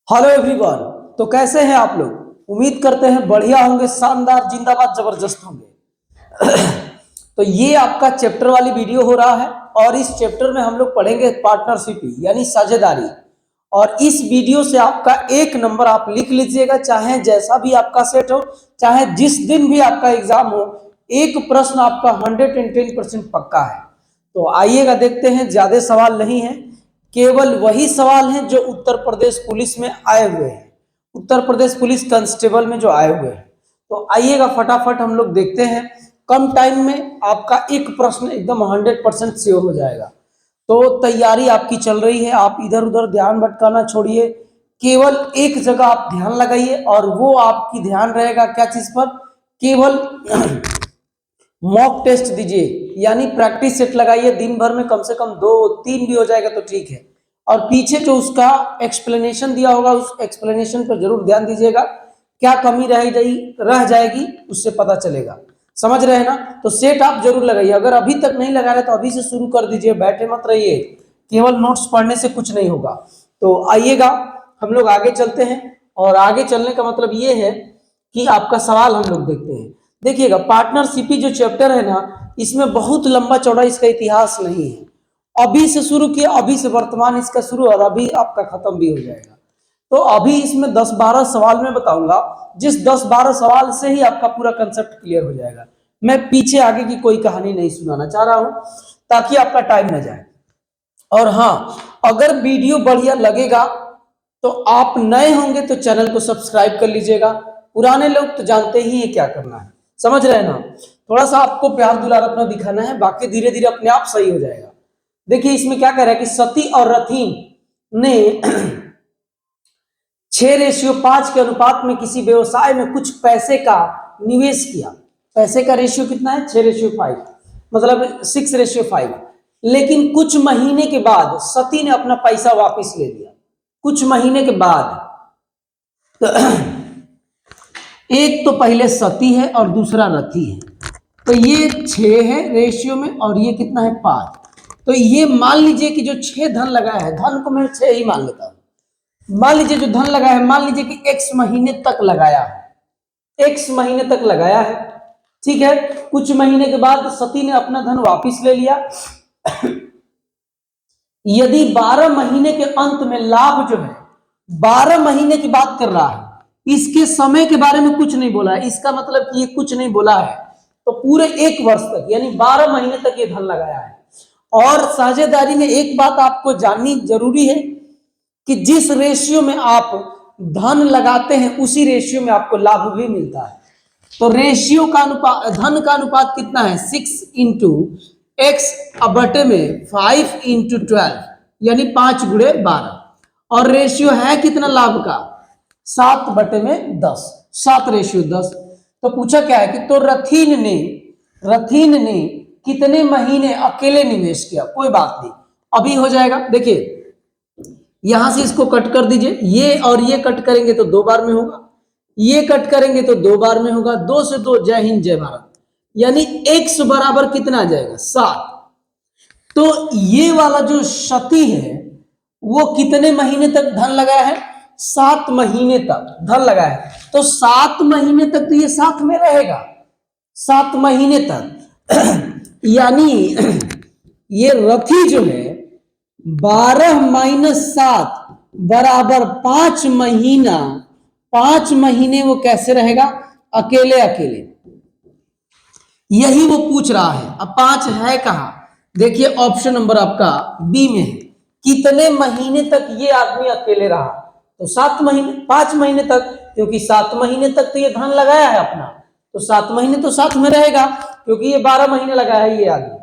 Hello everyone. तो कैसे हैं आप लोग? उम्मीद करते हैं बढ़िया होंगे, शानदार, जिंदाबाद, जबरदस्त होंगे। तो ये आपका चैप्टर वाली वीडियो हो रहा है और इस चैप्टर में हम लोग पढ़ेंगे पार्टनरशिप यानी साझेदारी। और इस वीडियो से आपका 1 नंबर आप लिख लीजिएगा, चाहे जैसा भी आपका सेट हो, चाहे जिस दिन भी आपका एग्जाम हो, एक प्रश्न आपका 110% पक्का है। तो आइएगा देखते हैं, ज्यादा सवाल नहीं है, केवल वही सवाल हैं जो उत्तर प्रदेश पुलिस में आए हुए हैं, उत्तर प्रदेश पुलिस कांस्टेबल में जो आए हुए हैं। तो आइएगा फटाफट हम लोग देखते हैं। कम टाइम में आपका एक प्रश्न एकदम 100% श्योर हो जाएगा। तो तैयारी आपकी चल रही है, आप इधर उधर ध्यान भटकाना छोड़िए, केवल एक जगह आप ध्यान लगाइए और वो आपकी ध्यान रहेगा क्या चीज पर? केवल मॉक टेस्ट दीजिए, यानी प्रैक्टिस सेट लगाइए। दिन भर में कम से कम 2-3 भी हो जाएगा तो ठीक है। और पीछे जो उसका एक्सप्लेनेशन दिया होगा उस एक्सप्लेनेशन पर जरूर ध्यान दीजिएगा, क्या कमी रह जाएगी उससे पता चलेगा। समझ रहे हैं ना? तो सेट आप जरूर लगाइए। अगर अभी तक नहीं लगा रहे तो अभी से शुरू कर दीजिए, बैठे मत रहिए, केवल नोट्स पढ़ने से कुछ नहीं होगा। तो आइएगा हम लोग आगे चलते हैं। और आगे चलने का मतलब ये है कि आपका सवाल हम लोग देखते हैं। देखिएगा, पार्टनरशिप जो चैप्टर है ना, इसमें बहुत लंबा चौड़ा इसका इतिहास नहीं है। अभी से शुरू किया, अभी से वर्तमान इसका शुरू और अभी आपका खत्म भी हो जाएगा। तो अभी इसमें 10-12 सवाल मैं बताऊंगा, जिस 10-12 सवाल से ही आपका पूरा कंसेप्ट क्लियर हो जाएगा। मैं पीछे आगे की कोई कहानी नहीं सुनाना चाह रहा हूं ताकि आपका टाइम न जाए। और हाँ, अगर वीडियो बढ़िया लगेगा तो आप नए होंगे तो चैनल को सब्सक्राइब कर लीजिएगा। पुराने लोग तो जानते ही है क्या करना है। समझ रहे हैं ना? थोड़ा सा आपको प्यार दुलार अपना दिखाना है, बाकी धीरे धीरे अपने आप सही हो जाएगा। देखिए इसमें क्या कह रहा है कि सती और रथीन ने 6:5 के अनुपात में किसी व्यवसाय में कुछ पैसे का निवेश किया। पैसे का रेशियो कितना है? 6:5, मतलब 6:5। लेकिन कुछ महीने के बाद सती ने अपना पैसा वापस ले लिया। कुछ महीने के बाद तो एक तो पहले सती है और दूसरा रथी है। तो ये 6 है रेशियो में और ये कितना है? 5। तो ये मान लीजिए कि जो 6 धन लगाया है, धन को मैं 6 ही मान लेता हूं। मान लीजिए जो धन लगाया है, मान लीजिए कि x महीने तक लगाया है, x महीने तक लगाया है, ठीक है। कुछ महीने के बाद सती ने अपना धन वापस ले लिया। यदि 12 महीने के अंत में लाभ जो है, 12 महीने की बात कर रहा है, इसके समय के बारे में कुछ नहीं बोला है, इसका मतलब कि ये कुछ नहीं बोला है। तो पूरे 1 वर्ष तक यानी 12 महीने तक ये धन लगाया है। और साझेदारी में एक बात आपको जाननी जरूरी है कि जिस रेशियो में आप धन लगाते हैं उसी रेशियो में आपको लाभ भी मिलता है। तो रेशियो का अनुपात, धन का अनुपात कितना है? 6 इंटू एक्स बटे में 5 इंटू 12 यानी 5×12। और रेशियो है कितना लाभ का? 7/10, 7:10। तो पूछा क्या है कि तो रथीन ने कितने महीने अकेले निवेश किया? कोई बात नहीं, अभी हो जाएगा। देखिए यहां से इसको कट कर दीजिए, ये और ये कट करेंगे तो 2 बार में होगा, ये कट करेंगे तो 2 बार में होगा। 2 से 2 जय हिंद जय भारत, यानी x बराबर कितना आ जाएगा? 7। तो ये वाला जो सती है वो कितने महीने तक धन लगाया है? 7 महीने तक धन लगाया है। तो 7 महीने तक तो ये साथ में रहेगा, 7 महीने तक। यानी ये रथी जो है 12-7 बराबर 5 महीना, 5 महीने वो कैसे रहेगा? अकेले अकेले। यही वो पूछ रहा है। अब 5 है कहां? देखिए ऑप्शन नंबर आपका बी में है। कितने महीने तक ये आदमी अकेले रहा? तो 7 महीने, 5 महीने तक, क्योंकि 7 महीने तक तो ये धन लगाया है अपना, तो 7 महीने तो साथ में रहेगा, क्योंकि ये 12 महीने लगाया है ये आदमी,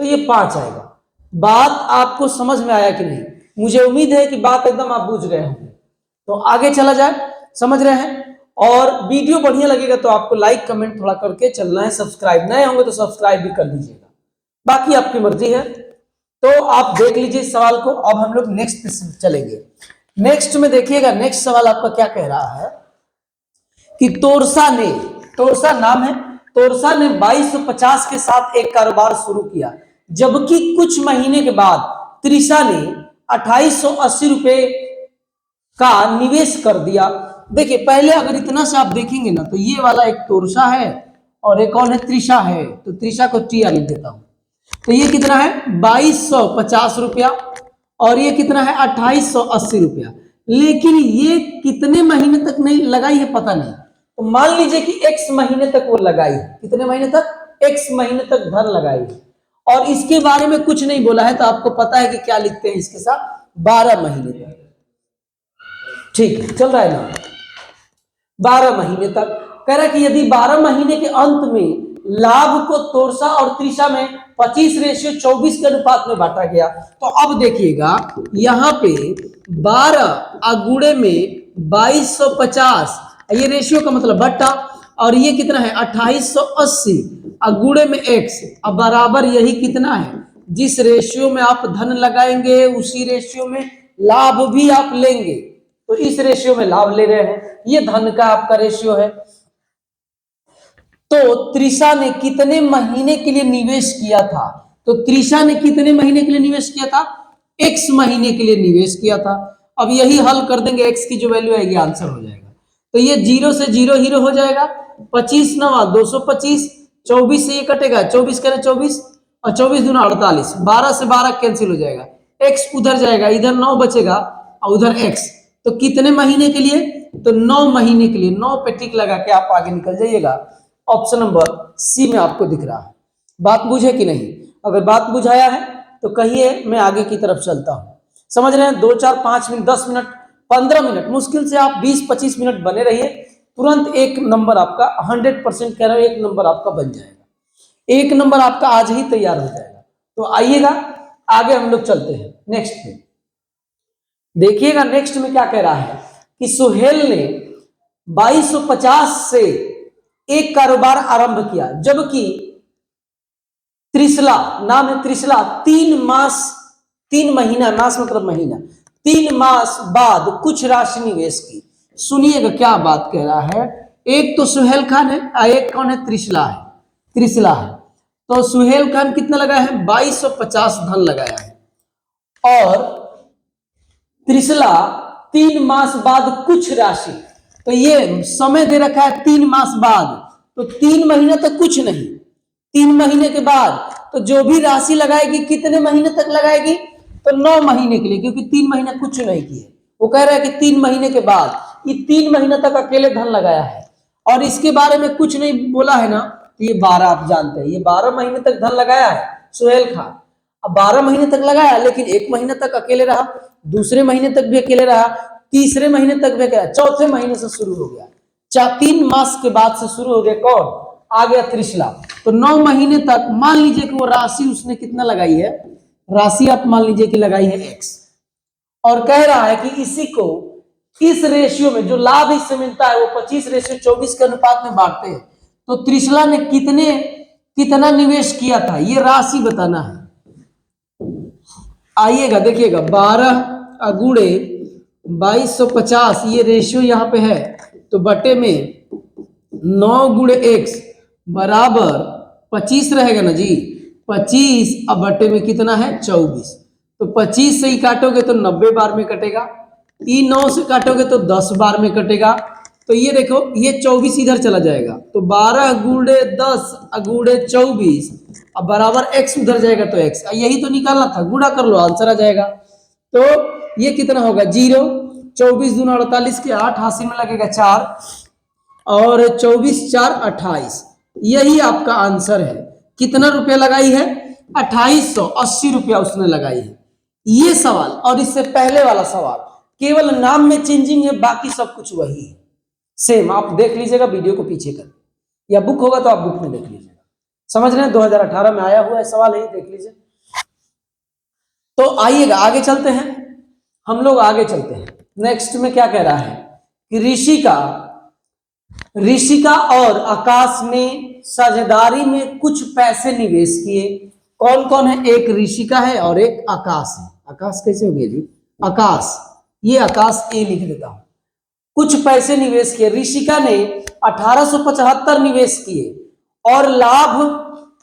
तो ये 5 आएगा। बात आपको समझ में आया कि नहीं? मुझे उम्मीद है कि बात एकदम आप बुझ गए होंगे। तो आगे चला जाए, समझ रहे हैं? और वीडियो बढ़िया लगेगा तो आपको लाइक कमेंट थोड़ा करके चलना है, सब्सक्राइब नए होंगे तो सब्सक्राइब भी कर लीजिएगा, बाकी आपकी मर्जी है। तो आप देख लीजिए इस सवाल को। अब हम लोग नेक्स्ट पे चलेंगे। नेक्स्ट में देखिएगा, नेक्स्ट सवाल आपका क्या कह रहा है कि तोरसा नाम है, तोरसा ने 2250 के साथ एक कारोबार शुरू किया, जबकि कुछ महीने के बाद त्रिशा ने 2880 रुपए का निवेश कर दिया। देखिए पहले अगर इतना से आप देखेंगे ना, तो ये वाला एक तोरशा है और एक कौन है, त्रिशा है। तो त्रिशा को टी लिख देता हूं। तो ये कितना है, 2250 रुपया, और ये कितना है, 2880 रुपया। लेकिन ये कितने महीने तक नहीं लगाई है पता नहीं। तो मान लीजिए कि x महीने तक वो लगाई है, कितने महीने तक, x महीने तक धन लगाई है, और इसके बारे में कुछ नहीं बोला है। तो आपको पता है कि क्या लिखते हैं इसके साथ, 12 महीने तक। ठीक है, चल रहा है ना, 12 महीने तक। कह रहा है कि यदि 12 महीने के अंत में लाभ को तोरशा और त्रिशा में 25:24 के अनुपात में बांटा गया। तो अब देखिएगा यहां पे 12 अगुड़े में 2250, ये रेशियो का मतलब बट्टा, और ये कितना है 2880 अगुड़े में x, अब बराबर यही कितना है, जिस रेशियो में आप धन लगाएंगे उसी रेशियो में लाभ भी आप लेंगे। तो इस रेशियो में लाभ ले रहे हैं, ये धन का आपका रेशियो है। तो त्रिशा ने कितने महीने के लिए निवेश किया था, तो त्रिशा ने कितने महीने के लिए निवेश किया था, x महीने के लिए निवेश किया था। अब यही हल कर देंगे, x की जो वैल्यू आएगी आंसर हो जाएगा। तो ये 0 से 0 हीरो हो जाएगा, 25 9 225, 24 से ये कटेगा, 24 करे 24 और 24 दूना 48, 12 से 12 कैंसिल हो जाएगा, x उधर जाएगा, इधर 9 बचेगा और उधर x। तो कितने महीने के लिए, तो 9 महीने के लिए। 9 पे टिक लगा के आप आगे निकल जाइएगा। ऑप्शन नंबर सी में आपको दिख रहा है। बात बुझे कि नहीं, अगर बात बुझाया है तो कहिए, मैं आगे की तरफ चलता हूं। समझ रहे हैं, 2 4 5 मिनट 10 मिनट 15 मिनट, मुश्किल से आप 20-25 मिनट बने रहिए, तुरंत एक नंबर आपका 100% कह रहा हूं, एक नंबर आपका बन जाएगा, एक नंबर आपका आज ही तैयार हो जाएगा। तो आइएगा आगे हम लोग चलते हैं नेक्स्ट पे। देखिएगा नेक्स्ट में क्या कह रहा है कि सुहेल ने 2250 से एक कारोबार आरंभ किया, जबकि त्रिशला, नाम है त्रिशला, 3 महीना, मास मतलब महीना, 3 मास बाद कुछ राशि निवेश की। सुनिएगा क्या बात कह रहा है। एक तो सुहेल खान है, एक कौन है, त्रिशला है, त्रिशला है। तो सुहेल खान कितना लगाया है, 2250 धन लगाया है, और त्रिशला 3 मास बाद कुछ राशि। तो ये समय दे रखा है 3 मास बाद, तो 3 महीने तक कुछ नहीं, 3 महीने के बाद तो जो भी राशि लगाएगी कितने महीने तक लगाएगी, तो 9 महीने के लिए, क्योंकि 3 महीने कुछ नहीं किए। वो कह रहा है कि 3 महीने के बाद, ये 3 महीने तक अकेले धन लगाया है, और इसके बारे में कुछ नहीं बोला है ना। तो ये 12 आप जानते हैं, ये 12 महीने तक धन लगाया है सुहेल खान। अब 12 महीने तक लगाया, लेकिन 1 महीने तक अकेले रहा, दूसरे महीने तक भी अकेले रहा, तीसरे महीने तक भी अकेला, चौथे महीने से शुरू हो गया, 3 मास के बाद से शुरू हो गया, कौन आ गया, त्रिशला। तो 9 महीने तक मान लीजिए कि वो राशि उसने कितना लगाई है, राशि आप मान लीजिए कि लगाई है x, और कह रहा है कि इसी को इस रेशियो में जो लाभ इससे मिलता है वो 25:24 के अनुपात में बांटते हैं। तो त्रिशला ने कितना निवेश किया था, ये राशि बताना है। आइएगा देखिएगा, 12 अगुड़े 2250, ये रेशियो यहां पे है, तो बटे में 9 गुणे x बराबर 25 रहेगा ना जी, 25, अब बटे में कितना है 24। तो 25 से ही काटोगे तो 90 बार में कटेगा, 9 से काटोगे तो 10 बार में कटेगा। तो ये देखो, ये 24 इधर चला जाएगा, तो 12 गुणे 10 अगुड़े 24, अब बराबर x उधर जाएगा, तो x यही तो निकालना था, गुणा कर लो आंसर आ जाएगा। तो ये कितना होगा 0, 24 दूना 48 के 8, हासिल में लगेगा 4, और 24 4 28, यही आपका आंसर है। कितना रुपया लगाई है, 2880 रुपया उसने लगाई है। ये सवाल और इससे पहले वाला सवाल केवल नाम में चेंजिंग है, बाकी सब कुछ वही है, सेम। आप देख लीजिएगा वीडियो को पीछे कर, या बुक होगा तो आप बुक में देख लीजिएगा। समझ रहे हैं, 2018 में आया हुआ है सवाल है, देख लीजिए। तो आइएगा आगे चलते हैं, हम लोग आगे चलते हैं। नेक्स्ट में क्या कह रहा है कि ऋषिका और आकाश ने साझेदारी में कुछ पैसे निवेश किए। कौन कौन है, एक ऋषिका है और एक आकाश है। आकाश कैसे हो गया जी, आकाश, ये आकाश ए लिख देता हूं। कुछ पैसे निवेश किए, ऋषिका ने 1875 निवेश किए और लाभ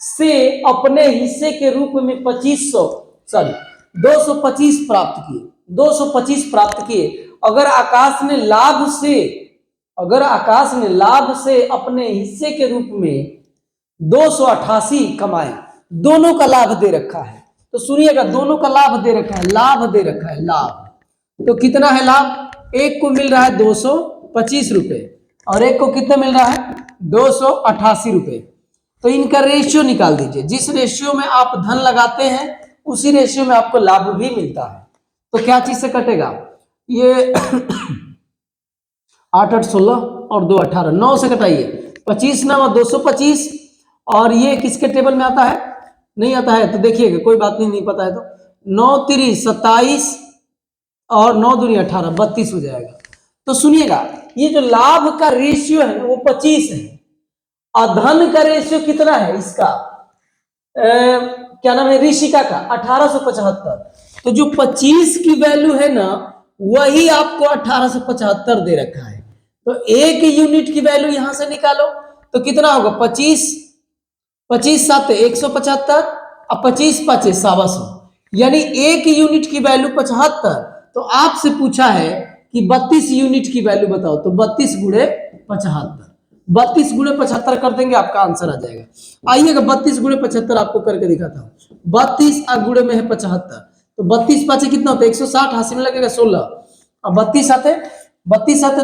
से अपने हिस्से के रूप में 225 प्राप्त किए, 225 प्राप्त किए, अगर आकाश ने लाभ से अपने हिस्से के रूप में 288 कमाए, दोनों का लाभ दे रखा है, तो सुनिएगा दोनों का लाभ दे रखा है, लाभ दे रखा है, लाभ तो कितना है लाभ, एक को मिल रहा है 225 रुपए और एक को कितना मिल रहा है 288 रुपए। तो इनका रेशियो निकाल दीजिए, जिस रेशियो में आप धन लगाते हैं उसी रेशियो में आपको लाभ भी मिलता है। तो क्या चीज से कटेगा, ये 8 8 16 और 2 18, 9 से कटाइए, 25 9 225 और ये किसके टेबल में आता है, नहीं आता है तो देखिएगा, कोई बात नहीं, नहीं पता है तो 9 3 27 और 9 दूनी 18, 32 हो जाएगा। तो सुनिएगा ये जो लाभ का रेशियो है वो 25 है और धन का रेशियो कितना है इसका, क्या नाम है ऋषिका का 1875। तो जो 25 की वैल्यू है ना वही आपको 1875 दे रखा है। तो एक यूनिट की वैल्यू यहां से निकालो तो कितना होगा, 25 25 7 175 और 25 5 125, यानी एक यूनिट की वैल्यू 75। तो आपसे पूछा है कि 32 यूनिट की वैल्यू बताओ, तो 32 गुणे 75, 32 गुणे 75 कर देंगे आपका आंसर आ जाएगा। आइएगा 32 गुणे 75 आपको करके दिखाता हूँ। 32 गुणे में है 75, तो 32 पाँच कितना होता है 160, हासिल में लगेगा 16 और 32 आते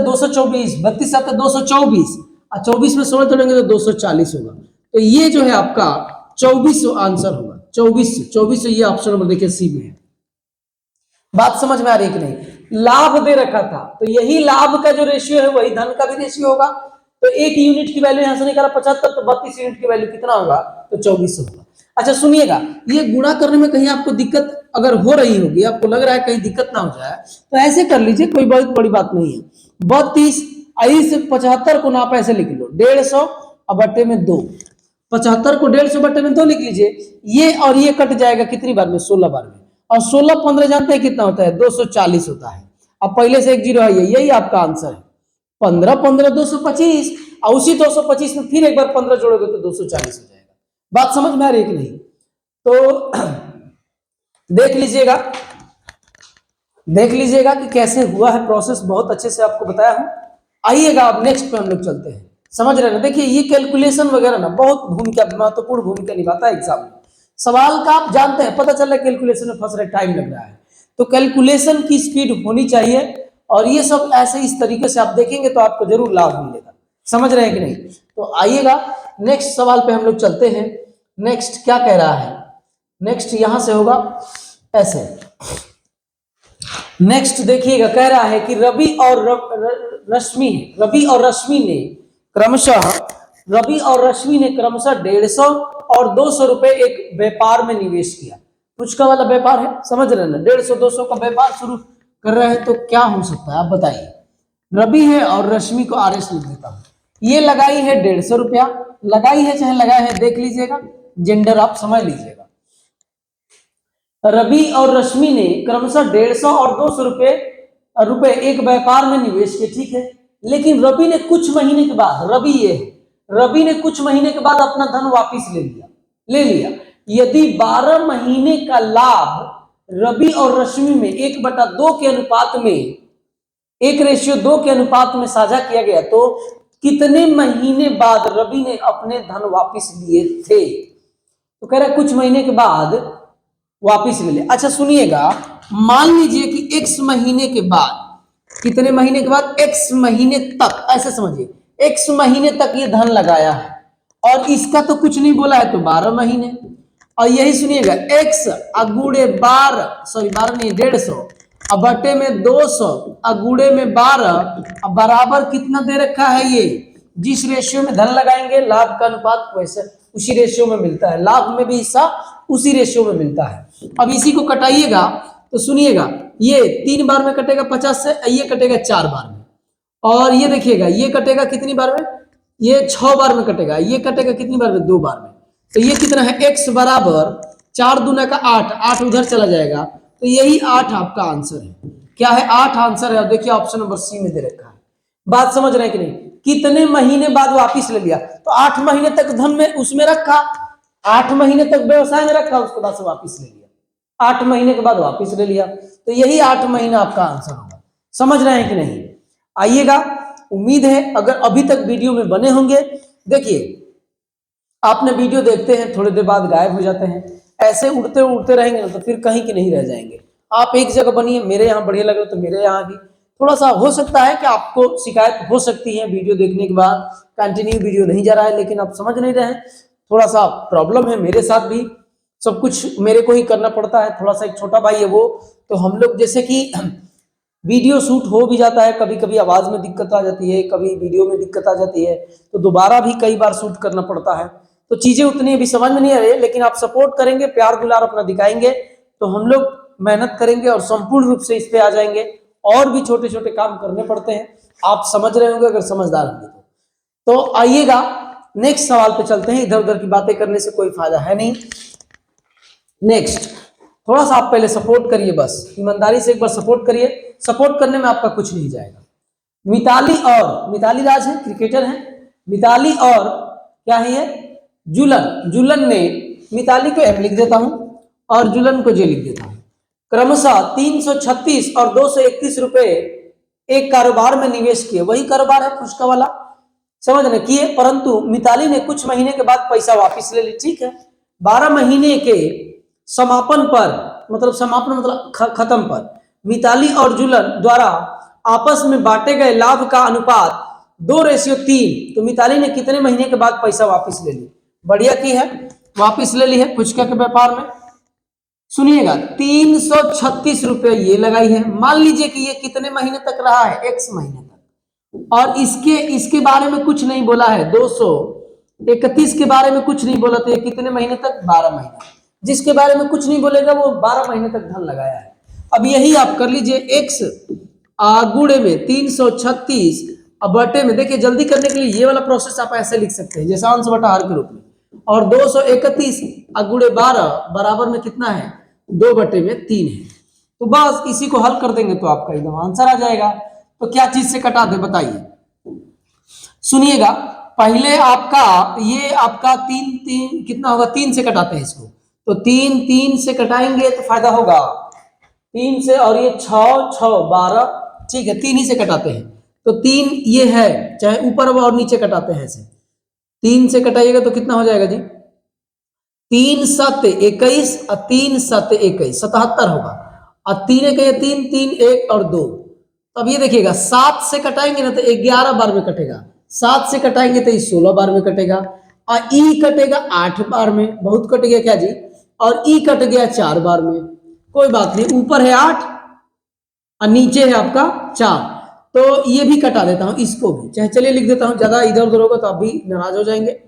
224, 32 आते 224 और 24 में 16 जोड़ेंगे तो 240 होगा। तो ये जो है आपका 2400 आंसर होगा, 2400 ये ऑप्शन नंबर देखिए सी में है। बात समझ में आ रही है कि नहीं, लाभ दे रखा था तो यही लाभ का जो रेशियो है वही धन का भी रेशियो होगा। तो एक यूनिट की वैल्यू यहां से निकाला 75, तो 32 यूनिट की वैल्यू कितना होगा, तो 2400 होगा। अच्छा सुनिएगा, ये गुणा करने में कहीं आपको दिक्कत अगर हो रही होगी, आपको लग रहा है कहीं दिक्कत ना हो जाए, तो ऐसे कर लीजिए, कोई बहुत बड़ी बात नहीं है। 32 से 75 को ना आप ऐसे लिख लो 150 और बट्टे में 2, 75 को 150 बट्टे में 2 लिख लीजिए, ये और ये कट जाएगा कितनी बार में, 16 बार में, और 16 15 जानते हैं कितना होता है, 240 होता है। अब पहले से एक जीरो है, यही आपका आंसर है। 15 15 225 और उसी 225 में फिर एक बार 15 जोड़ोगे तो 240 हो जाएगा। बात समझ में आ रही है कि नहीं, तो देख लीजिएगा कि कैसे हुआ है प्रोसेस, बहुत अच्छे से आपको बताया हूं। आइएगा अब नेक्स्ट पे हम लोग चलते हैं, समझ रहे हैं ना। देखिए ये कैलकुलेशन वगैरह ना बहुत महत्वपूर्ण भूमिका निभाता है एग्जाम में। सवाल का आप जानते हैं, पता चल रहा है कैलकुलेशन में फंस रहे, टाइम लग रहा है, तो कैलकुलेशन की स्पीड होनी चाहिए और ये सब ऐसे इस तरीके से आप देखेंगे तो आपको जरूर लाभ मिलेगा। समझ रहे हैं कि नहीं, तो आइएगा नेक्स्ट सवाल पे हम लोग चलते हैं। नेक्स्ट क्या कह रहा है, नेक्स्ट यहां से होगा ऐसे। नेक्स्ट देखिएगा, कह रहा है कि रवि और रश्मि ने क्रमशः 150 और 200 रुपए एक व्यापार में निवेश किया। कुछ का वाला व्यापार है, समझ रहे हैं ना, 150 200 का व्यापार शुरू कर रहे हैं, तो क्या हो सकता है आप बताइए। रवि है और रश्मि को आर एस लिख देता हूं, ये लगाई है 150 रुपया, लगाई है चाहे लगाए है देख लीजिएगा, जेंडर आप समझ लीजिएगा। रवि और रश्मि ने क्रमशः 150 और 200 रुपए एक व्यापार में निवेश किए, ठीक है। लेकिन रवि ने कुछ महीने के बाद, रवि ने कुछ महीने के बाद अपना धन वापस ले लिया। यदि 12 महीने का लाभ रवि और रश्मि में 1/2 के अनुपात में, 1:2 के अनुपात में साझा किया गया, तो कितने महीने बाद रवि ने अपने धन वापस लिए थे। तो कह रहा है कुछ महीने के बाद वापस ले ले। अच्छा सुनिएगा, मान लीजिए कि x महीने के बाद, कितने महीने के बाद, x महीने तक, ऐसे समझिए x महीने तक ये धन लगाया है और इसका तो कुछ नहीं बोला है, तो 12 महीने। और यही सुनिएगा x अगुड़े 12 नहीं 150 और बटे में 200 अगुड़े में 12 बराबर कितना दे रखा है, ये जिस रेशियो में धन लगाएंगे लाभ का अनुपात वैसे उसी रेशियो में मिलता है, लाभ में भी हिस्सा उसी रेशियो में मिलता है। अब इसी को कटाइएगा तो सुनिएगा, ये 3 बार में कटेगा 50 से, ये कटेगा 4 बार में, और ये देखिएगा ये कटेगा कितनी बार में, ये 6 बार में कटेगा, ये कटेगा कितनी बार में, 2 बार में। तो ये कितना है, x बराबर 4 दूना का 8, 8 उधर चला जाएगा, तो यही 8 आपका आंसर है। क्या है, 8 आंसर है। देखिए ऑप्शन नंबर सी में दे रखा है। बात समझ रहे हैं कि नहीं, कितने महीने बाद वापिस ले लिया, तो 8 महीने तक धन में उसमें रखा, 8 महीने तक व्यवसाय में रखा, उसके बाद से वापिस ले लिया, 8 महीने के बाद वापिस ले लिया, तो यही 8 महीना आपका आंसर होगा। समझ रहे हैं कि नहीं? आइएगा, उम्मीद है अगर अभी तक वीडियो में बने होंगे। देखिए, आपने वीडियो देखते हैं, थोड़ी देर बाद गायब हो जाते हैं, ऐसे उड़ते उड़ते रहेंगे ना तो फिर कहीं के नहीं रह जाएंगे। आप एक जगह बनिए, मेरे यहाँ बढ़िया लगे तो मेरे यहाँ भी थोड़ा सा हो सकता है कि आपको शिकायत हो सकती है वीडियो देखने के बाद, कंटिन्यू वीडियो नहीं जा रहा है, लेकिन आप समझ नहीं रहे हैं, थोड़ा सा प्रॉब्लम है मेरे साथ भी, सब कुछ मेरे को ही करना पड़ता है, थोड़ा सा एक छोटा भाई है वो, तो हम लोग जैसे कि वीडियो शूट हो भी जाता है, कभी कभी आवाज में दिक्कत आ जाती है, कभी वीडियो में दिक्कत आ जाती है, तो दोबारा भी कई बार शूट करना पड़ता है, तो चीजें उतनी अभी समझ में नहीं आ रही, लेकिन आप सपोर्ट करेंगे, प्यार दुलार अपना दिखाएंगे तो हम लोग मेहनत करेंगे और संपूर्ण रूप से इस पे आ जाएंगे। और भी छोटे छोटे काम करने पड़ते हैं, आप समझ रहे होंगे अगर समझदार होंगे तो आइएगा नेक्स्ट सवाल पे चलते हैं, इधर उधर की बातें करने से कोई फायदा है नहीं। नेक्स्ट, थोड़ा सा आप पहले सपोर्ट करिए, बस ईमानदारी से एक बार सपोर्ट करिए, सपोर्ट करने में आपका कुछ नहीं जाएगा। मिताली राज है, क्रिकेटर है, मिताली और क्या है ये जुलन ने, मिताली को एम लिख देता हूं और जुलन को जे लिख देता हूं, क्रमशः 336 और 231 रुपए एक कारोबार में निवेश किए, वही कारोबार है फुचका वाला, समझ रहे किए, परंतु मिताली ने कुछ महीने के बाद पैसा वापस ले ली। ठीक है, 12 महीने के समापन पर, मतलब समापन मतलब खत्म पर, मिताली और जुलन द्वारा आपस में बांटे गए लाभ का अनुपात 2:3, तो मिताली ने कितने महीने के बाद पैसा वापस ले ली? बढ़िया की है, वापस ले ली है फुचका के व्यापार में। सुनिएगा, 336 रुपए ये लगाई है, मान लीजिए कि ये कितने महीने तक रहा है? x महीने तक, और इसके बारे में कुछ नहीं बोला है, 231 के बारे में कुछ नहीं बोला, तो ये कितने महीने तक? 12 महीने। जिसके बारे में कुछ नहीं बोलेगा वो 12 महीने तक धन लगाया है। अब यही आप कर लीजिए, x गुणे में 336 बटे में, देखिए जल्दी करने के लिए ये वाला प्रोसेस आप ऐसे लिख सकते हैं, जैसे अंश बटा हर के रूप में, और 231 गुणे 12 बराबर में कितना है? 2/3 है। तो बस इसी को हल कर देंगे तो आपका एकदम आंसर आ जाएगा। तो क्या चीज से कटा दे बताइए? सुनिएगा, पहले आपका ये आपका 3 कितना होगा? 3 से कटाते हैं इसको, तो 3 से कटाएंगे तो फायदा होगा 3 से, और ये 6 12, ठीक है, 3 ही से कटाते हैं, तो 3 ये है, चाहे ऊपर और नीचे कटाते हैं ऐसे, 3 से कटाइएगा तो कितना हो जाएगा जी? 3 7 21 और 3 7 21 77 होगा, और 3 1 3 3 1 और 2। अब ये देखिएगा, 7 से कटाएंगे ना तो 11 बार में कटेगा, 7 से कटाएंगे तो 16 बार में कटेगा, और ई कटेगा 8 बार में, बहुत कट गया क्या जी, और ई कट गया 4 बार में, कोई बात नहीं, ऊपर है 8 और नीचे है आपका 4, तो ये भी कटा देता हूं, इसको भी चाहे चलिए लिख देता हूं, ज्यादा इधर उधर होगा तो आप भी नाराज हो जाएंगे।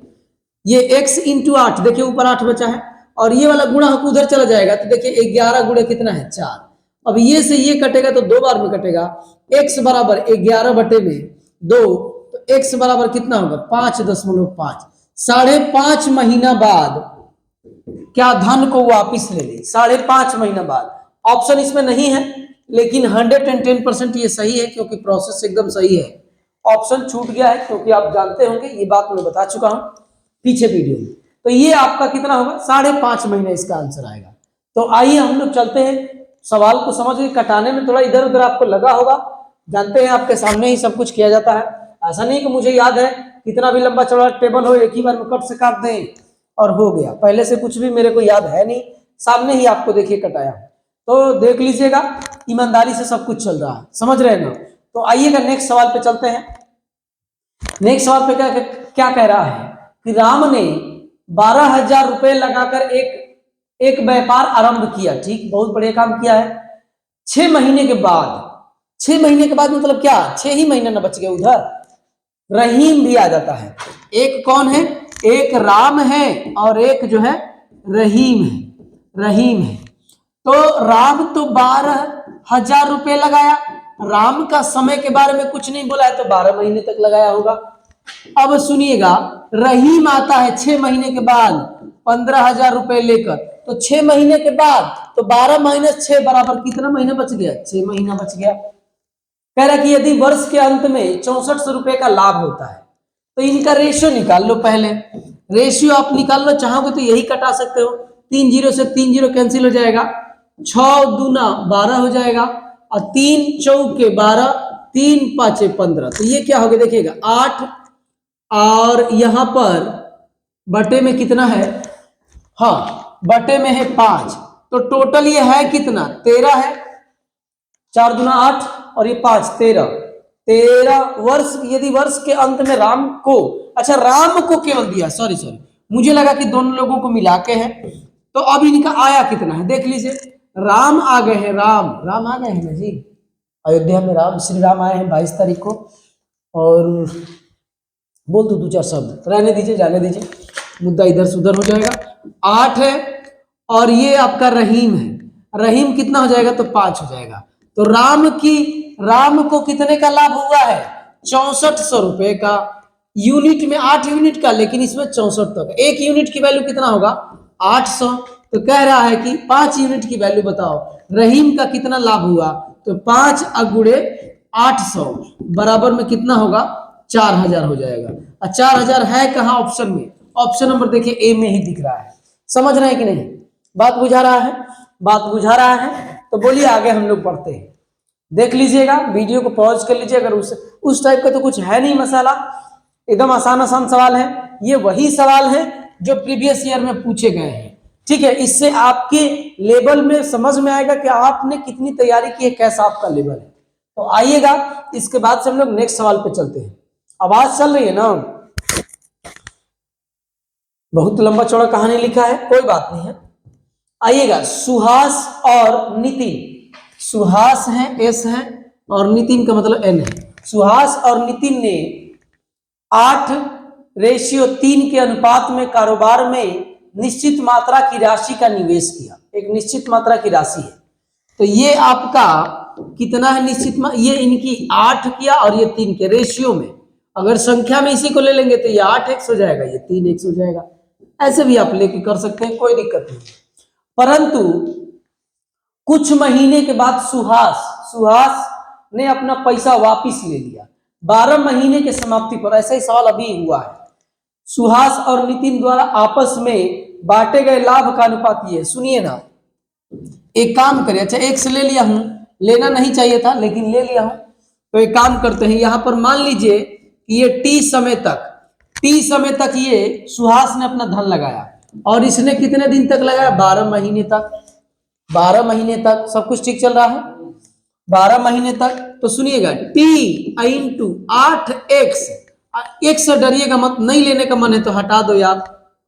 ये x इंटू 8, देखिए ऊपर 8 बचा है, और ये वाला गुणा उधर चला जाएगा, तो देखिए 11 गुणे कितना है? 4। अब ये से ये कटेगा तो 2 बार में कटेगा, x बराबर 11 बटे में 2, तो x बराबर कितना होगा? 5.5। 5.5 महीना बाद क्या धन को वापिस ले ली? 5.5 महीना बाद। ऑप्शन इसमें नहीं है, लेकिन 110% ये सही है, क्योंकि प्रोसेस एकदम सही है। ऑप्शन छूट गया है क्योंकि आप जानते होंगे, ये बात मैं बता चुका हूं पीछे वीडियो में। तो ये आपका कितना होगा? 5.5 महीने इसका आंसर आएगा। तो आइए हम लोग चलते हैं, सवाल को समझ के कटाने में थोड़ा इधर उधर आपको लगा होगा, जानते हैं आपके सामने ही सब कुछ किया जाता है, ऐसा नहीं कि मुझे याद है कितना भी लंबा चौड़ा टेबल हो एक ही बार में कट से काट दें और हो गया, पहले से कुछ भी मेरे को याद है नहीं, सामने ही आपको देखिए कटाया, तो देख लीजिएगा, ईमानदारी से सब कुछ चल रहा है, समझ रहे हैं ना? तो आइएगा नेक्स्ट सवाल पे चलते हैं। नेक्स्ट सवाल पे क्या कह रहा है कि राम ने 12,000 रुपए लगाकर एक व्यापार आरंभ किया, ठीक, बहुत बढ़िया काम किया है। 6 महीने के बाद, 6 महीने के बाद मतलब क्या, 6 ही महीना ना बच गए, उधर रहीम भी आ जाता है। एक कौन है? एक राम है और एक जो है रहीम है। तो राम तो 12,000 रुपए लगाया, राम का समय के बारे में कुछ नहीं बोला है, तो 12 महीने तक लगाया होगा। अब सुनिएगा, रहीम आता है 6 महीने के बाद 15,000 रुपए लेकर, तो 6 महीने के बाद, तो 12 माइनस 6 बराबर कितना महीना बच गया? 6 महीना बच गया। कह रहा कि यदि वर्ष के अंत में 6400 रुपए का लाभ होता है तो इनका रेशियो निकाल लो। पहले रेशियो आप निकाल लो, चाहोगे तो यही कटा सकते हो, 3 0 से 3 0 कैंसिल हो जाएगा, 6 दूना 12 हो जाएगा, और 3 चौके 12, 3 पाँचे 15, तो ये क्या हो गया देखिएगा 8, और यहां पर बटे में कितना है, हाँ बटे में है 5, तो टोटल ये है कितना 13 है, 4 दूना 8 और ये 5 13 वर्ष। यदि वर्ष के अंत में राम को, अच्छा राम को केवल दिया, सॉरी मुझे लगा कि दोनों लोगों को मिला के है, तो अब इनका आया कितना है देख लीजिए। राम आ गए हैं, राम आ गए हैं ना जी, अयोध्या में राम श्री राम आए हैं 22 तारीख को। और बोल दो 2-4 शब्द, रहने दीजिए जाने दीजिए, मुद्दा इधर से उधर हो जाएगा। 8 है और ये आपका रहीम है, रहीम कितना हो जाएगा तो 5 हो जाएगा। तो राम को कितने का लाभ हुआ है 6400 रुपए का, यूनिट में 8 यूनिट का, लेकिन इसमें 64 तक, एक यूनिट की वैल्यू कितना होगा 800। तो कह रहा है कि 5 यूनिट की वैल्यू बताओ, रहीम का कितना लाभ हुआ, तो 5 गुणे 800 बराबर में कितना होगा 4000 हो जाएगा। और 4000 है कहाँ ऑप्शन में, ऑप्शन नंबर देखिए ए में ही दिख रहा है। समझ रहे हैं कि नहीं, बात बुझा रहा है, बात बुझा रहा है। तो बोलिए आगे हम लोग पढ़ते हैं, देख लीजिएगा, वीडियो को पॉज कर लीजिए। अगर उस टाइप का तो कुछ है नहीं मसाला, एकदम आसान सवाल है। ये वही सवाल है जो प्रीवियस ईयर में पूछे गए हैं, ठीक है। इससे आपके लेवल में समझ में आएगा कि आपने कितनी तैयारी की है, कैसा आपका लेवल है। तो आइएगा, इसके बाद से हम लोग नेक्स्ट सवाल पे चलते हैं। आवाज चल रही है ना, बहुत लंबा चौड़ा कहानी लिखा है, कोई बात नहीं है। आइएगा, सुहास और नितिन, सुहास है एस है और नितिन का मतलब एन है। सुहास और नितिन ने 8:3 के अनुपात में कारोबार में निश्चित मात्रा की राशि का निवेश किया। एक निश्चित मात्रा की राशि है, तो ये आपका कितना है निश्चित, ये इनकी 8 किया और ये 3 के रेशियो में, अगर संख्या में इसी को ले लेंगे तो ये 8x हो जाएगा, ये 3x हो जाएगा। ऐसे भी आप लेके कर सकते हैं, कोई दिक्कत नहीं। परंतु कुछ महीने के बाद सुहास ने अपना पैसा वापिस ले लिया 12 महीने के समाप्ति पर। ऐसा ही सवाल अभी हुआ है। सुहास और नितिन द्वारा आपस में बांटे गए लाभ का अनुपात ये, सुनिए ना, एक काम करिए, अच्छा एक से ले लिया हूं, लेना नहीं चाहिए था लेकिन ले लिया हूं, तो एक काम करते हैं, यहां पर मान लीजिए कि ये टी समय तक ये सुहास ने अपना धन लगाया, और इसने कितने दिन तक लगाया 12 महीने तक। 12 महीने तक सब कुछ ठीक चल रहा है, 12 महीने तक। तो सुनिएगा टी इंटू 8x, x से डरिएगा मत, नहीं लेने का मन है तो हटा दो यार,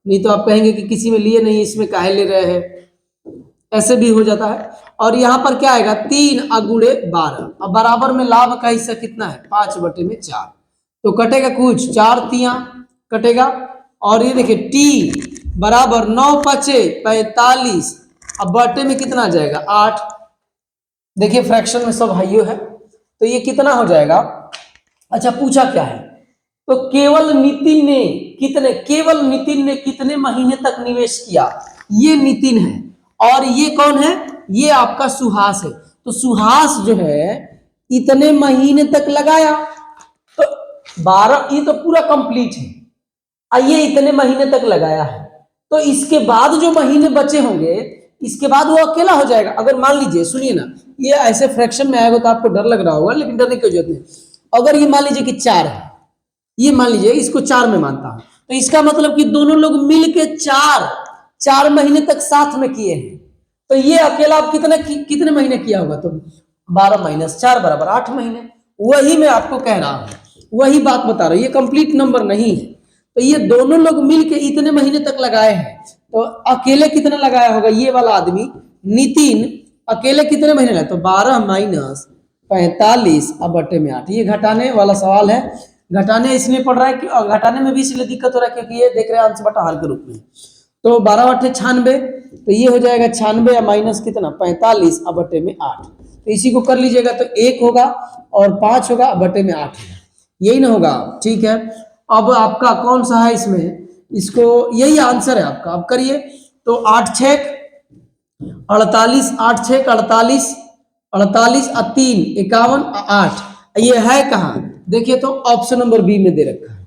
नहीं तो आप कहेंगे कि किसी में लिए नहीं, इसमें काहे ले रहे हैं, ऐसे भी हो जाता है। और यहां पर क्या आएगा 3 गुणे 12, अब बराबर में लाभ का हिस्सा कितना है 5/4, तो कटेगा कुछ 4 तिया कटेगा। और ये देखिए टी बराबर 9×5 = 45, अब बटे में कितना आ जाएगा 8। देखिए फ्रैक्शन में सब हाइयो है, तो ये कितना हो जाएगा। अच्छा पूछा क्या है, तो केवल नितिन ने कितने महीने तक निवेश किया, ये नितिन है और ये कौन है, ये आपका सुहास है। तो सुहास जो है इतने महीने तक लगाया, तो 12, ये तो पूरा कंप्लीट है, ये इतने महीने तक लगाया है, तो इसके बाद जो महीने बचे होंगे, इसके बाद वो अकेला हो जाएगा। अगर मान लीजिए, सुनिए ना, ये ऐसे फ्रैक्शन में आएगा तो आपको डर लग रहा होगा, लेकिन डरने की जरूरत नहीं। अगर ये मान लीजिए कि 4 है, ये मान लीजिए इसको 4 में मानता हूं, तो इसका मतलब कि दोनों लोग मिलके 4 महीने तक साथ में किए हैं, तो ये अकेला अब कितने महीने किया होगा, तो 12 - 4 बराबर 8 महीने। वही मैं आपको कह रहा हूं, वही बात बता रहा हूं, ये कंप्लीट नंबर नहीं है। तो ये दोनों लोग मिलके इतने महीने तक लगाए हैं, तो अकेले कितना लगाया होगा ये वाला आदमी नितिन, अकेले कितने महीने लगाए, तो 12 - 45 अब बटे में 8। ये घटाने वाला सवाल है, घटाने इसलिए पड़ रहा है कि घटाने में भी इसलिए दिक्कत हो रहा है क्योंकि ये देख रहे हैं अंश बटा हर के रूप में। तो 12 × 8 = 96, तो ये हो जाएगा 96 या माइनस कितना 45 अब बटे में 8। तो इसी को कर लीजिएगा, तो 1 होगा और 5 होगा, बटे में 8 होगा, यही ना होगा, ठीक है। अब आपका कौन सा है इसमें, इसको यही आंसर है आपका, अब करिए। तो 8 × 6 = 48, 8 × 6 = 48, 48 और 3 51 और 8, ये है कहाँ, देखिए तो ऑप्शन नंबर बी में दे रखा है।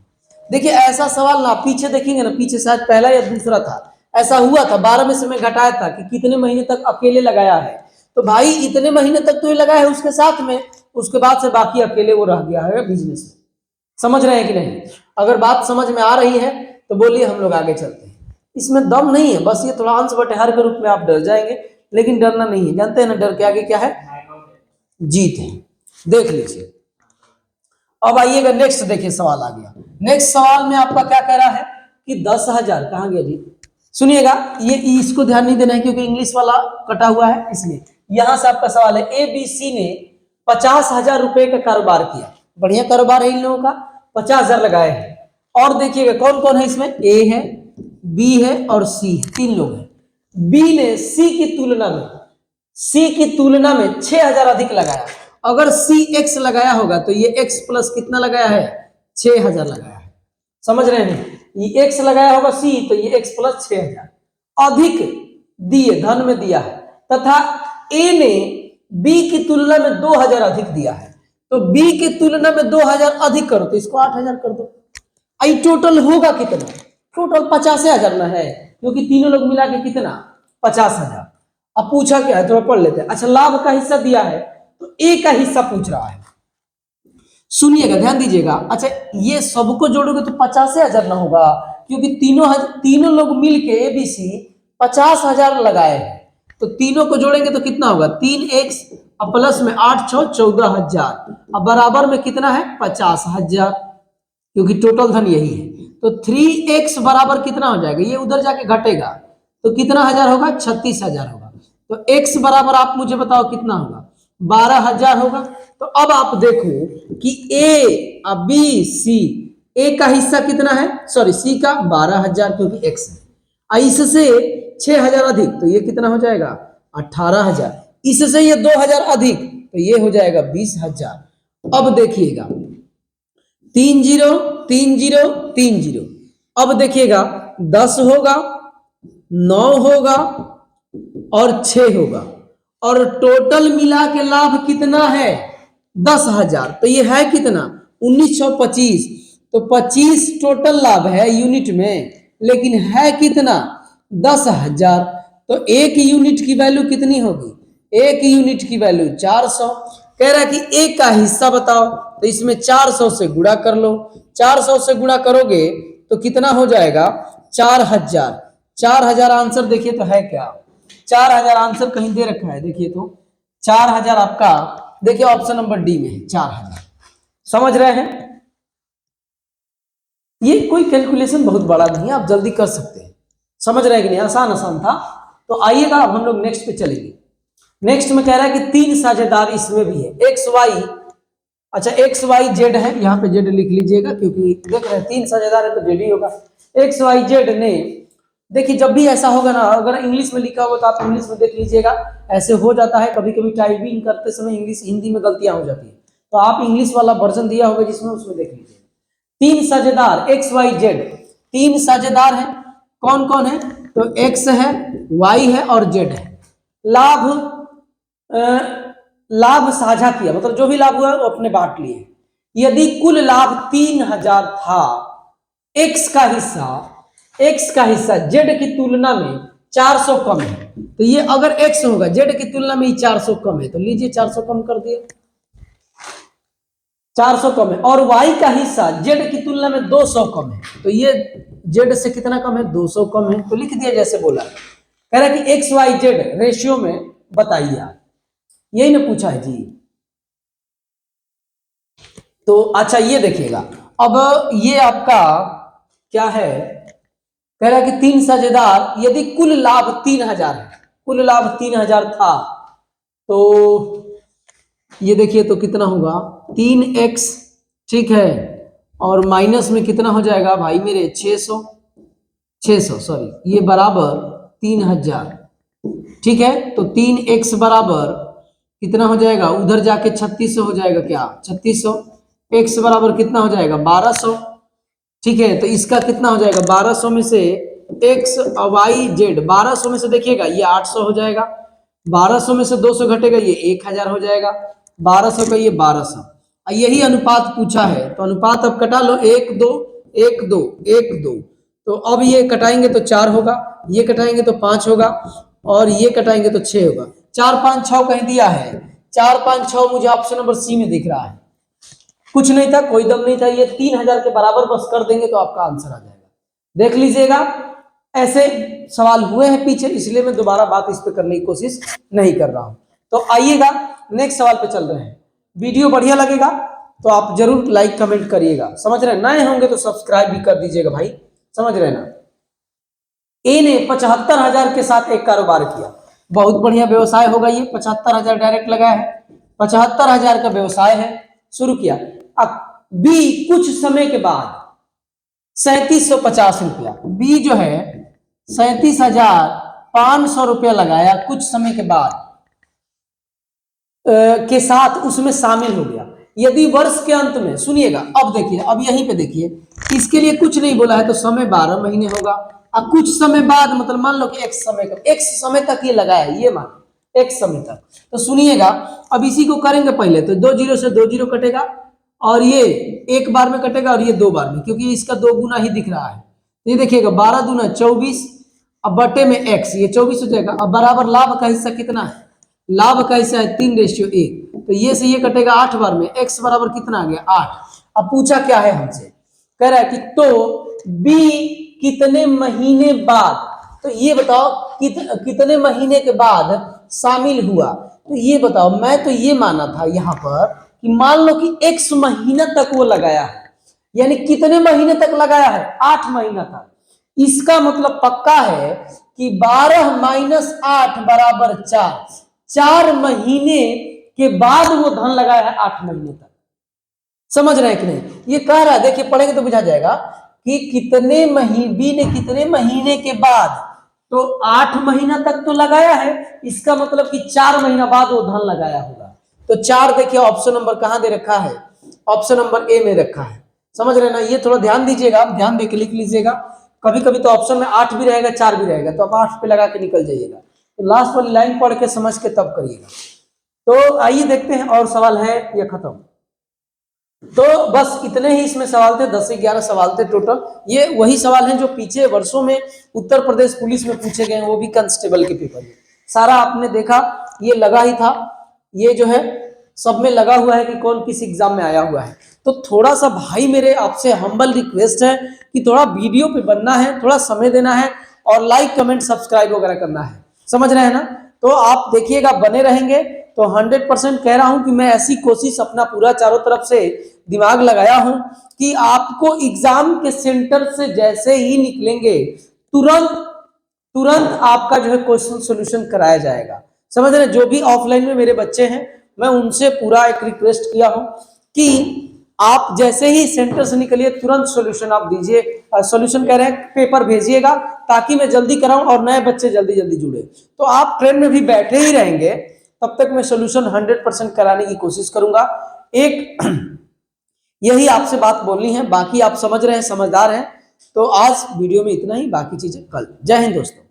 देखिए ऐसा सवाल ना पीछे देखेंगे ना, पीछे शायद पहला या दूसरा था, ऐसा हुआ था 12 में से मैं घटाया था कि कितने महीने तक अकेले लगाया है, तो भाई इतने महीने तक तो ये लगा है उसके साथ में, उसके बाद से बाकी अकेले वो रह गया है बिजनेस में। समझ रहे हैं कि नहीं? अगर बात समझ में आ रही है तो बोलिए, हम लोग आगे चलते हैं। इसमें दम नहीं है, बस ये थोड़ा अंश बटेहार के रूप में आप डर जाएंगे, लेकिन डरना नहीं है। जानते हैं ना डर के आगे क्या है? जीत है। देख लीजिए। अब आइएगा नेक्स्ट, देखिए सवाल आ गया। नेक्स्ट सवाल में आपका क्या कह रहा है कि 10,000, कहाँ गया जी? सुनिएगा, ये इसको ध्यान नहीं देना है क्योंकि इंग्लिश वाला कटा हुआ है, इसलिए यहां से आपका सवाल है। ABC ने 50,000 रुपए का कारोबार किया, बढ़िया कारोबार है इन लोगों का, 50,000 लगाए हैं। और देखिएगा कौन कौन है इसमें, A है, B है और C है, 3 लोग हैं। B ने C की तुलना में 6,000 अधिक लगाया। अगर C X लगाया होगा तो ये X प्लस कितना लगाया है? 6,000 लगाया है। समझ रहे हैं? ये X लगाया होगा C, तो ये X प्लस 6,000 अधिक दिए, धन में दिया है। तथा A ने B की तुलना में 2,000 अधिक दिया है, तो B की तुलना में 2,000 अधिक करो तो इसको 8,000 कर दो। आई टोटल होगा कितना? टोटल 50,000 ना है, क्योंकि तीनों लोग मिला के कितना? 50,000। अब पूछा क्या है, थोड़ा पढ़ लेते हैं। अच्छा, लाभ का हिस्सा दिया है तो A का हिस्सा पूछ रहा है, सुनिएगा, ध्यान दीजिएगा। अच्छा, ये सबको जोड़ोगे तो 50,000 ना होगा, क्योंकि तीनों लोग मिलके ABC 50,000 लगाए हैं, तो तीनों को जोड़ेंगे तो कितना होगा? 3x प्लस में 8 6 14,000, अब बराबर में कितना है? 50,000, क्योंकि टोटल धन यही है। तो 3x बराबर कितना हो जाएगा? ये उधर जाके घटेगा तो कितना हजार होगा? 36,000 होगा। तो x बराबर आप मुझे बताओ कितना होगा? 12,000 होगा। तो अब आप देखो कि A और B C, A का हिस्सा कितना है? सॉरी, C का 12,000, क्योंकि x है। इससे 6,000 अधिक तो ये कितना हो जाएगा? 18,000। इससे ये 2,000 अधिक तो ये हो जाएगा 20,000। अब देखिएगा 3 0 3 0 3 0। अब देखिएगा 10 होगा, 9 होगा और 6 होगा, और टोटल मिला के लाभ कितना है? 10,000। तो ये है कितना? 1925। तो 25 टोटल लाभ है यूनिट में, लेकिन है कितना? 10,000। तो एक यूनिट की वैल्यू कितनी होगी? एक यूनिट की वैल्यू 400। कह रहा है कि A का हिस्सा बताओ, तो इसमें 400 से गुणा कर लो। 400 से गुणा करोगे तो कितना हो जाएगा? 4,000। 4,000 आंसर देखिए तो है क्या? 4,000 आंसर कहीं दे रखा है, देखिए तो 4,000 आपका, देखिए ऑप्शन नंबर डी में है 4,000। समझ रहे हैं? ये कोई कैलकुलेशन बहुत बड़ा नहीं है, आप जल्दी कर सकते हैं। समझ रहे हैं कि नहीं? आसान आसान था। तो आइएगा अब हम लोग नेक्स्ट पे चलेंगे। नेक्स्ट में कह रहा है कि 3 साझेदार इसमें भी है, एक्स वाई। अच्छा, एक्स वाई जेड है, यहाँ पे जेड लिख लीजिएगा, क्योंकि देख रहे हैं 3 साझेदार है तो जेड ही होगा। एक्स वाई जेड ने, देखिए जब भी ऐसा होगा ना, अगर इंग्लिश में लिखा होगा तो आप इंग्लिश में देख लीजिएगा। ऐसे हो जाता है कभी कभी टाइपिंग करते समय इंग्लिश हिंदी में गलतियां हो जाती है, तो आप इंग्लिश वाला वर्जन दिया होगा जिसमें, उसमें देख लीजिए। 3 साझेदार एक्स वाई जेड, 3 साझेदार है। कौन कौन है? तो एक्स है, वाई है और जेड है। लाभ साझा किया, मतलब जो भी लाभ हुआ वो अपने बांट लिए। यदि कुल लाभ 3,000 था, एक्स का हिस्सा जेड की तुलना में 400 कम है, तो ये अगर एक्स होगा जेड की तुलना में 400 कम है, तो लीजिए 400 कम कर दिया, 400 कम है। और वाई का हिस्सा जेड की तुलना में 200 कम है, तो ये जेड से कितना कम है? 200 कम है, तो लिख दिया जैसे बोला। कह रहा है कि एक्स वाई जेड रेशियो में बताइए आप, यही ना पूछा है जी। तो अच्छा ये देखिएगा, अब ये आपका क्या है? कह रहा है कि 3 साझेदार, यदि कुल लाभ 3,000 है, कुल लाभ 3,000 था, तो ये देखिए तो कितना होगा? 3x, ठीक है, और माइनस में कितना हो जाएगा भाई मेरे? 600 सॉरी, ये बराबर 3,000, ठीक है। तो 3x बराबर कितना हो जाएगा? उधर जाके 3600 हो जाएगा क्या? 3600। x बराबर कितना हो जाएगा? 1200, ठीक है। तो इसका कितना हो जाएगा? 1200 में से x y z, 1200 में से देखिएगा ये 800 हो जाएगा, 1200 में से 200 घटेगा ये 1,000 हो जाएगा, 1200 का ये 1200। यही अनुपात पूछा है, तो अनुपात अब कटा लो, 1 2 1 2 1 2। तो अब ये कटाएंगे तो 4 होगा, ये कटाएंगे तो 5 होगा, और ये कटाएंगे तो 6 होगा। 4 5 6 कहीं दिया है, 4 5 6 मुझे ऑप्शन नंबर सी में दिख रहा है। कुछ नहीं था, कोई दम नहीं था, ये 3000 के बराबर बस कर देंगे तो आपका आंसर आ जाएगा। देख लीजिएगा, ऐसे सवाल हुए हैं पीछे, इसलिए मैं दोबारा बात इस पे करने की कोशिश नहीं कर रहा हूं। तो आइएगा नेक्स्ट सवाल पे चल रहे हैं। वीडियो बढ़िया लगेगा तो आप जरूर लाइक कमेंट करिएगा, समझ रहे हैं, नए होंगे तो सब्सक्राइब भी कर दीजिएगा भाई, समझ रहे ना। ए ने 75,000 के साथ एक कारोबार किया, बहुत बढ़िया व्यवसाय होगा ये, 75,000 डायरेक्ट लगाया है, 75,000 का व्यवसाय है, शुरू किया। अब बी कुछ समय के बाद 3750 रुपया, बी जो है 37,500 रुपया लगाया, कुछ समय के बाद के साथ उसमें शामिल हो गया। यदि वर्ष के अंत में, सुनिएगा अब देखिए, अब यहीं पे देखिए, इसके लिए कुछ नहीं बोला है तो समय 12 महीने होगा। अब कुछ समय बाद मतलब मान लो कि x समय तक ये लगाया है, ये मान x समय तक। तो सुनिएगा, अब इसी को करेंगे पहले, तो 2 जीरो से 2 जीरो कटेगा और ये एक बार में कटेगा और ये 2 बार में, क्योंकि इसका 2 गुना ही दिख रहा है। ये देखिएगा 12 दूना 24, अब बटे में x, ये 24 हो जाएगा। अब बराबर लाभ का हिस्सा कितना है, लाभ का हिस्सा है 3:1, तो ये से ये कटेगा 8 बार में, x बराबर कितना आ गया 8। अब पूछा क्या है हमसे, कह रहा है कि तो b कितने महीने बाद, तो ये बताओ कितने महीने के बाद शामिल हुआ। तो ये बताओ, मैं तो ये माना था यहाँ पर कि मान लो कि x महीना तक वो लगाया है, यानी कितने महीने तक लगाया है, 8 महीना तक। इसका मतलब पक्का है कि 12 माइनस 8 बराबर 4, 4 महीने के बाद वो धन लगाया है 8 महीने तक, समझ रहे हैं कि नहीं। ये कह रहा है, देखिए पढ़ेंगे तो बुझा जाएगा कि कितने महीने, बी ने कितने महीने के बाद, तो 8 महीना तक तो लगाया है, इसका मतलब कि 4 महीना बाद वो धन लगाया होगा। तो 4 देखिए ऑप्शन नंबर कहां दे रखा है, ऑप्शन नंबर ए में रखा है, समझ रहे ना। ये थोड़ा ध्यान दीजिएगा, ध्यान देके लिख लीजिएगा। कभी कभी तो ऑप्शन में 8 भी रहेगा 4 भी रहेगा, तो आप 8 पे लगा के निकल जाइएगा। तो लास्ट वाली लाइन पढ़ के समझ के तब करिएगा। तो आइए देखते हैं, और सवाल है या खत्म। तो बस इतने ही इसमें सवाल थे, 10 से 11 सवाल थे टोटल। ये वही सवाल हैं जो पीछे वर्षों में उत्तर प्रदेश पुलिस में पूछे गए, वो भी कांस्टेबल के पेपर में। सारा आपने देखा, ये लगा ही था, ये जो है सब में लगा हुआ है कि कौन किस एग्जाम में आया हुआ है। तो थोड़ा सा भाई मेरे आपसे हम्बल रिक्वेस्ट है कि थोड़ा वीडियो पे बनना है, थोड़ा समय देना है और लाइक कमेंट सब्सक्राइब वगैरह करना है, समझ रहे हैं ना। तो आप देखिएगा, बने रहेंगे तो 100% कह रहा हूं कि मैं ऐसी कोशिश अपना पूरा चारों तरफ से दिमाग लगाया हूं कि आपको एग्जाम के सेंटर से जैसे ही निकलेंगे तुरंत आपका जो है क्वेश्चन सोल्यूशन कराया जाएगा, समझ रहे हैं। जो भी ऑफलाइन में मेरे बच्चे हैं, मैं उनसे पूरा एक रिक्वेस्ट किया हूं कि आप जैसे ही सेंटर से निकलिए तुरंत सॉल्यूशन आप दीजिए, सॉल्यूशन कह रहे हैं पेपर भेजिएगा, ताकि मैं जल्दी कराऊं और नए बच्चे जल्दी जल्दी जुड़े। तो आप ट्रेन में भी बैठे ही रहेंगे, तब तक मैं सॉल्यूशन 100% कराने की कोशिश करूंगा। एक यही आपसे बात बोलनी है, बाकी आप समझ रहे हैं, समझदार हैं। तो आज वीडियो में इतना ही, बाकी चीजें कल। जय हिंद दोस्तों।